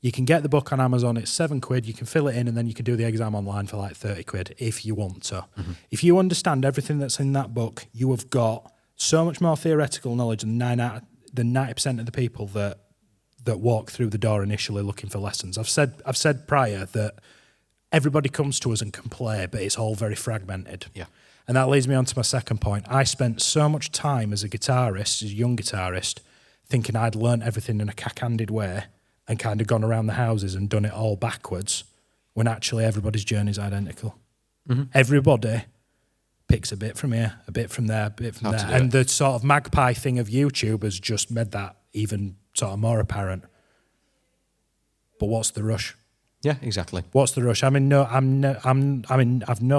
Speaker 1: You can get the book on Amazon. It's £7. You can fill it in, and then you can do the exam online for like £30 if you want to. If you understand everything that's in that book, you have got so much more theoretical knowledge than 90% of the people that walk through the door initially looking for lessons. I've said prior that everybody comes to us and can play, but it's all very fragmented.
Speaker 2: Yeah.
Speaker 1: And that leads me on to my second point. I spent so much time as a guitarist, as a young guitarist, thinking I'd learnt everything in a cack-handed way and kind of gone around the houses and done it all backwards, when actually everybody's journey is identical. Everybody picks a bit from here, a bit from there, a bit from there. And the sort of magpie thing of YouTube has just made that even sort of more apparent. But what's the rush?
Speaker 2: Yeah, exactly.
Speaker 1: What's the rush? I've no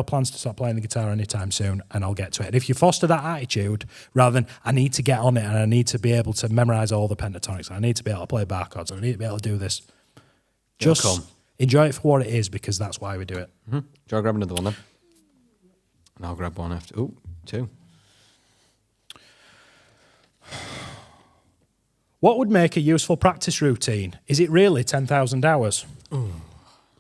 Speaker 1: plans to stop playing the guitar anytime soon, and I'll get to it. And if you foster that attitude, rather than I need to get on it and I need to be able to memorize all the pentatonics, and I need to be able to play bar chords, and I need to be able to do this, just enjoy it for what it is, because that's why we do it.
Speaker 2: Do you want to grab another one then? And I'll grab one after. Oh, two.
Speaker 1: What would make a useful practice routine? Is it really 10,000 hours? Ooh.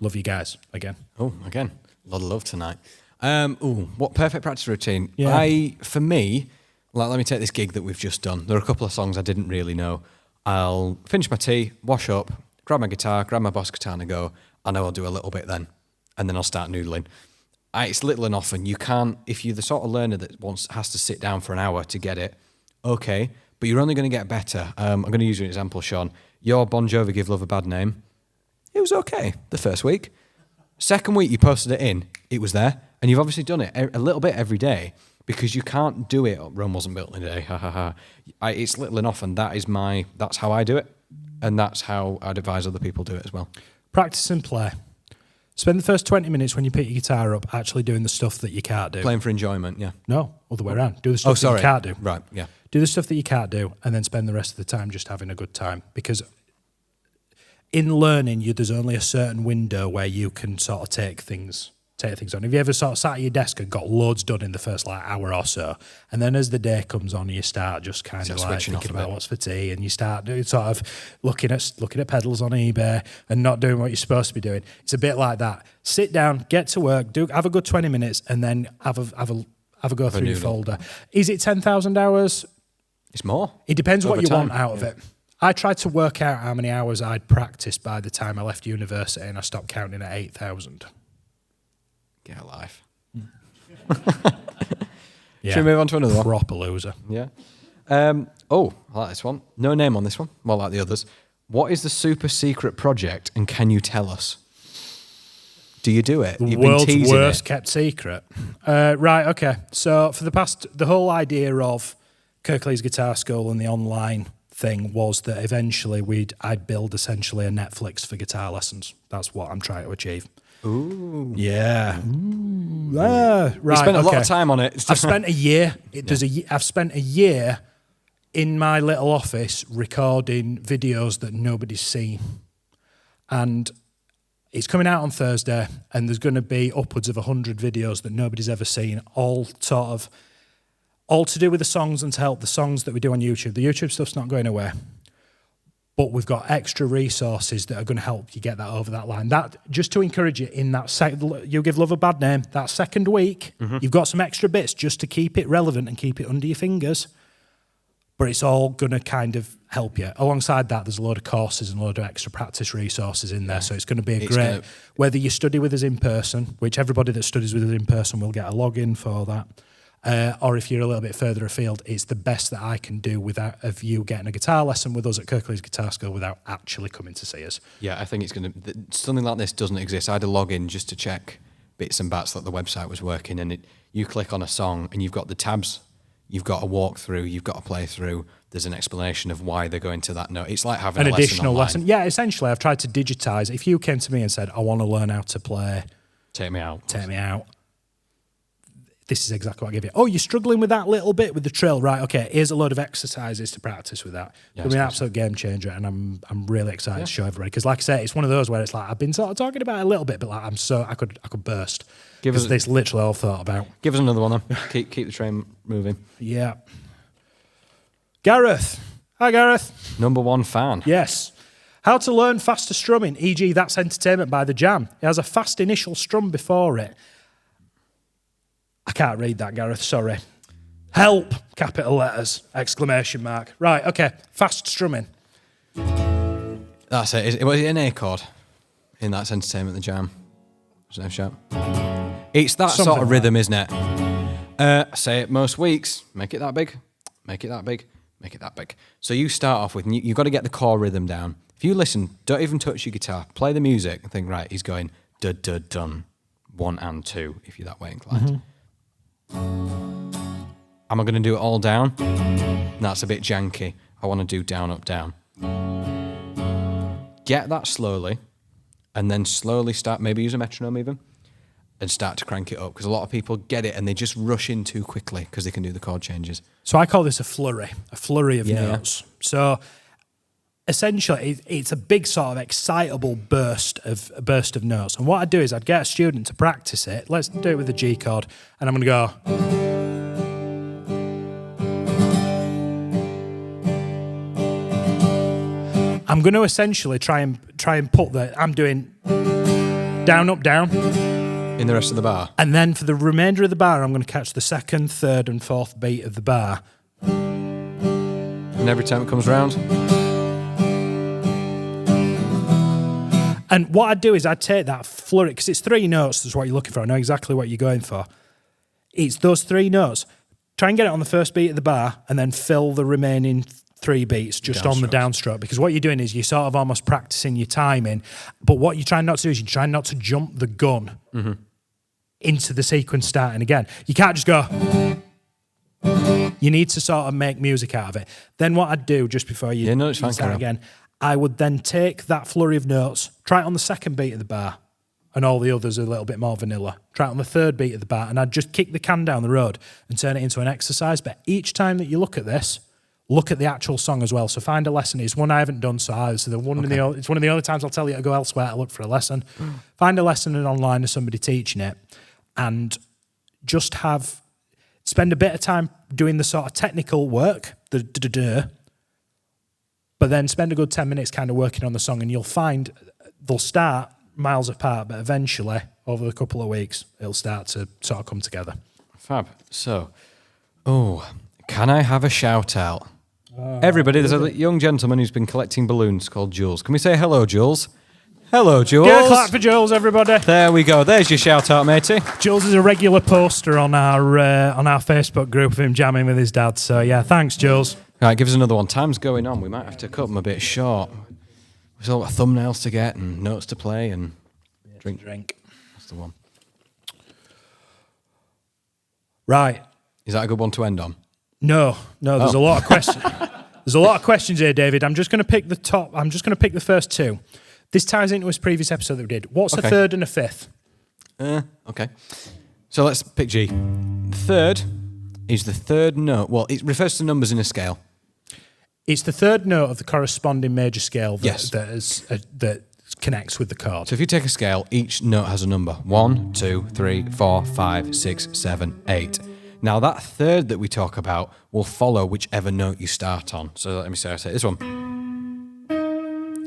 Speaker 1: Love you guys again.
Speaker 2: Oh, again, a lot of love tonight. What perfect practice routine?
Speaker 1: Yeah.
Speaker 2: For me, let me take this gig that we've just done. There are a couple of songs I didn't really know. I'll finish my tea, wash up, grab my guitar, grab my Boss guitar and go. I know I'll do a little bit then, and then I'll start noodling. It's little and often. You can't, if you're the sort of learner that has to sit down for an hour to get it, okay, but you're only going to get better. I'm going to use you an example, Sean. Your Bon Jovi Give Love a Bad Name, it was okay the first week. Second week you posted it in, it was there, and you've obviously done it a little bit every day, because you can't do it. Rome wasn't built in a day, ha ha ha. It's little and often. That's how I do it, and that's how I'd advise other people do it as well.
Speaker 1: Practice and play. Spend the first 20 minutes when you pick your guitar up actually doing the stuff that you can't do.
Speaker 2: Playing for enjoyment, yeah.
Speaker 1: No, other way around. Do the stuff that you can't do.
Speaker 2: Right, yeah.
Speaker 1: Do the stuff that you can't do, and then spend the rest of the time just having a good time. Because in learning, there's only a certain window where you can sort of take things on. Have you ever sort of sat at your desk and got loads done in the first hour or so, and then as the day comes on, you start just kind of like thinking about what's for tea, and you start sort of looking at pedals on eBay and not doing what you're supposed to be doing. It's a bit like that. Sit down, get to work, have a good 20 minutes, and then have a go through your folder. Is it 10,000 hours?
Speaker 2: It's more.
Speaker 1: It depends what you want out of it. I tried to work out how many hours I'd practiced by the time I left university, and I stopped counting at 8,000.
Speaker 2: Get a life.
Speaker 1: Yeah.
Speaker 2: Should we move on to another one?
Speaker 1: Proper loser.
Speaker 2: Yeah. I like this one. No name on this one. Well, like the others. What is the super secret project, and can you tell us? Do you do it?
Speaker 1: You've world's been worst kept secret. Right, okay. So for the whole idea of Kirklees Guitar School and the online thing was that eventually I'd build essentially a Netflix for guitar lessons. That's what I'm trying to achieve.
Speaker 2: Ooh.
Speaker 1: Yeah.
Speaker 2: Ooh.
Speaker 1: Right.
Speaker 2: We spent a lot of time on it.
Speaker 1: I've spent a year. I've spent a year in my little office recording videos that nobody's seen. And it's coming out on Thursday, and there's going to be upwards of 100 videos that nobody's ever seen, all to do with the songs and to help the songs that we do on YouTube. The YouTube stuff's not going away, but we've got extra resources that are going to help you get that over that line. That just to encourage you in that You Give Love a Bad Name, that second week, you've got some extra bits just to keep it relevant and keep it under your fingers. But it's all going to kind of help you. Alongside that, there's a load of courses and a load of extra practice resources in there. Yeah. So it's going to be whether you study with us in person, which everybody that studies with us in person will get a login for that, or if you're a little bit further afield, it's the best that I can do of you getting a guitar lesson with us at Kirklees Guitar School without actually coming to see us.
Speaker 2: Yeah, I think it's going to... Something like this doesn't exist. I had a login just to check bits and bats that the website was working, and you click on a song and you've got the tabs. You've got a walkthrough, you've got a playthrough, there's an explanation of why they're going to that note. It's like having
Speaker 1: an additional lesson. Yeah, essentially, I've tried to digitise. If you came to me and said, I want to learn how to play...
Speaker 2: Take me out.
Speaker 1: This is exactly what I give you. Oh, you're struggling with that little bit with the trill, right? Okay, here's a load of exercises to practice with that. Yeah, it'll be an absolute game changer, and I'm really excited to show everybody, because, like I say, it's one of those where it's like I've been sort of talking about it a little bit, but like I could burst. This literally all thought about.
Speaker 2: Give us another one then. keep the train moving.
Speaker 1: Yeah. Gareth. Hi, Gareth.
Speaker 2: Number one fan.
Speaker 1: Yes. How to learn faster strumming, e.g. That's Entertainment by The Jam. It has a fast initial strum before it. I can't read that, Gareth, sorry. Help, capital letters, exclamation mark. Right, okay, fast strumming.
Speaker 2: That's it. Was it an A chord in That's Entertainment, The Jam? There's no shout. It's that
Speaker 1: Something
Speaker 2: sort of
Speaker 1: like
Speaker 2: rhythm, isn't it? Say it most weeks. Make it that big. Make it that big. Make it that big. So you start off with, you've got to get the core rhythm down. If you listen, don't even touch your guitar. Play the music and think, right, he's going dun, 1 and 2, if you're that way inclined. Am I going to do it all down? That's a bit janky. I want to do down, up, down. Get that slowly, and then slowly start, maybe use a metronome even, and start to crank it up, because a lot of people get it and they just rush in too quickly because they can do the chord changes.
Speaker 1: So I call this a flurry of notes. So essentially, it's a big sort of excitable burst of notes. And what I'd do is I'd get a student to practice it. Let's do it with the G chord, and I'm going to go. I'm going to essentially try and put I'm doing down, up, down.
Speaker 2: In the rest of the bar?
Speaker 1: And then for the remainder of the bar, I'm going to catch the second, third, and fourth beat of the bar.
Speaker 2: And every time it comes round?
Speaker 1: And what I'd do is I'd take that flurry, because it's 3 notes, that's what you're looking for. I know exactly what you're going for. It's those 3 notes. Try and get it on the first beat of the bar, and then fill the remaining 3 beats just on the downstroke, because what you're doing is you're sort of almost practicing your timing, but what you're trying not to do is you're trying not to jump the gun into the sequence starting again. You can't just go. You need to sort of make music out of it. Then what I'd do just before you start again, I would then take that flurry of notes, try it on the second beat of the bar, and all the others are a little bit more vanilla. Try it on the third beat of the bar, and I'd just kick the can down the road and turn it into an exercise. But each time that you look at this, look at the actual song as well. So find a lesson. It's one I haven't done, so it's one of the only times I'll tell you to go elsewhere to look for a lesson. Find a lesson online of somebody teaching it, and just spend a bit of time doing the sort of technical work, but then spend a good 10 minutes kind of working on the song, and you'll find they'll start miles apart, but eventually, over a couple of weeks, it'll start to sort of come together.
Speaker 2: Fab. So, can I have a shout out? Everybody, there's a young gentleman who's been collecting balloons called Jules. Can we say hello, Jules? Hello, Jules.
Speaker 1: Get a clap for Jules, everybody.
Speaker 2: There we go. There's your shout out, matey.
Speaker 1: Jules is a regular poster on our Facebook group of him jamming with his dad. So yeah, thanks, Jules.
Speaker 2: Right, give us another one. Time's going on. We might have to cut them a bit short. We've still got thumbnails to get and notes to play and drink. That's the one. Right. Is that a good one to end on?
Speaker 1: No. There's a lot of questions. There's a lot of questions here, David. I'm just going to pick the top. I'm just going to pick the first 2. This ties into his previous episode that we did. What's a third and a fifth?
Speaker 2: Okay. So let's pick G. The third is the third note. Well, it refers to numbers in a scale.
Speaker 1: It's the third note of the corresponding major scale that connects with the chord.
Speaker 2: So if you take a scale, each note has a number. 1, 2, 3, 4, 5, 6, 7, 8. Now that third that we talk about will follow whichever note you start on. So let me say this one.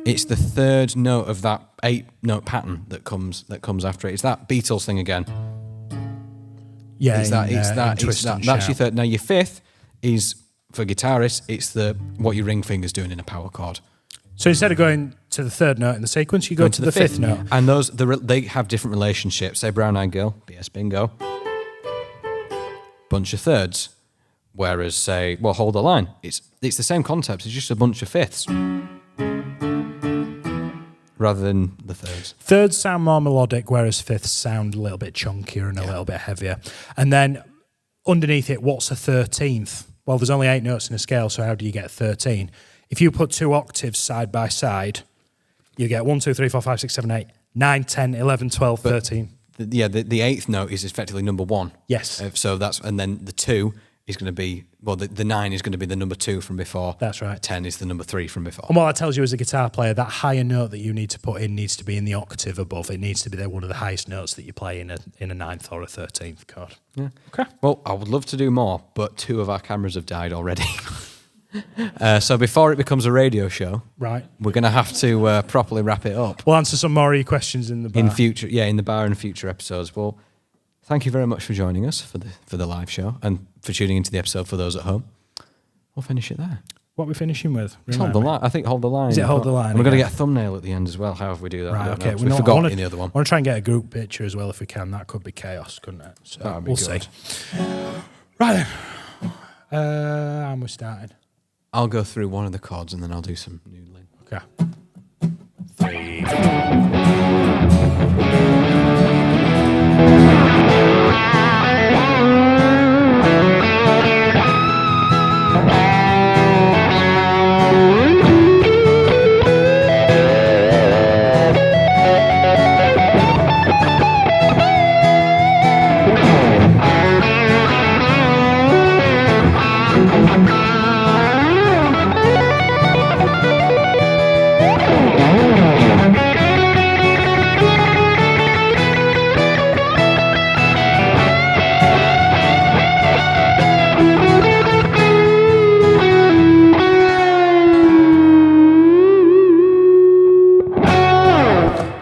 Speaker 2: It's the third note of that 8-note pattern that comes after it. It's that Beatles thing again.
Speaker 1: Yeah,
Speaker 2: it's that. That's your third. Now your fifth is for guitarists. It's what your ring finger's doing in a power chord.
Speaker 1: So instead of going to the third note in the sequence, you go to the fifth note.
Speaker 2: And they have different relationships. Say Brown Eyed Girl, BS Bingo. Bunch of thirds. Whereas say, Hold the Line. It's the same concept. It's just a bunch of fifths. Rather than the thirds.
Speaker 1: Thirds sound more melodic, whereas fifths sound a little bit chunkier and a little bit heavier. And then underneath it, what's a 13th? Well, there's only 8 notes in a scale, so how do you get 13? If you put 2 octaves side by side, you get 1, 2, 3, 4, 5, 6, 7, 8, 9, 10, 11, 12, 13.
Speaker 2: The 8th note is effectively number 1.
Speaker 1: Yes.
Speaker 2: So and then the 2 is going to be, the 9 is going to be the number 2 from before.
Speaker 1: That's right.
Speaker 2: 10 is the number 3 from before.
Speaker 1: And what that tells you as a guitar player, that higher note that you need to put in needs to be in the octave above. It needs to be one of the highest notes that you play in a 9th or a 13th chord.
Speaker 2: Yeah. Okay. Well, I would love to do more, but 2 of our cameras have died already. So before it becomes a radio show,
Speaker 1: Right.
Speaker 2: we're going to have to properly wrap it up.
Speaker 1: We'll answer some more of your questions in the bar.
Speaker 2: In the bar and future episodes. Well, thank you very much for joining us for the live show and for tuning into the episode for those at home. We'll finish it there.
Speaker 1: What are we finishing with?
Speaker 2: Hold the line. I think hold the line.
Speaker 1: Is it hold the line?
Speaker 2: And we're going to
Speaker 1: again?
Speaker 2: get a thumbnail at the end as well. However we do that.
Speaker 1: Right,
Speaker 2: I don't
Speaker 1: okay.
Speaker 2: know. We forgot in the other one.
Speaker 1: I want to try and get a group picture as well if we can. That could be chaos, couldn't it? So
Speaker 2: That'd be
Speaker 1: we'll
Speaker 2: good.
Speaker 1: see. Right then. And we're starting.
Speaker 2: I'll go through one of the chords and then I'll do some noodling.
Speaker 1: Okay. 3.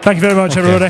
Speaker 1: Thank you very much, everybody.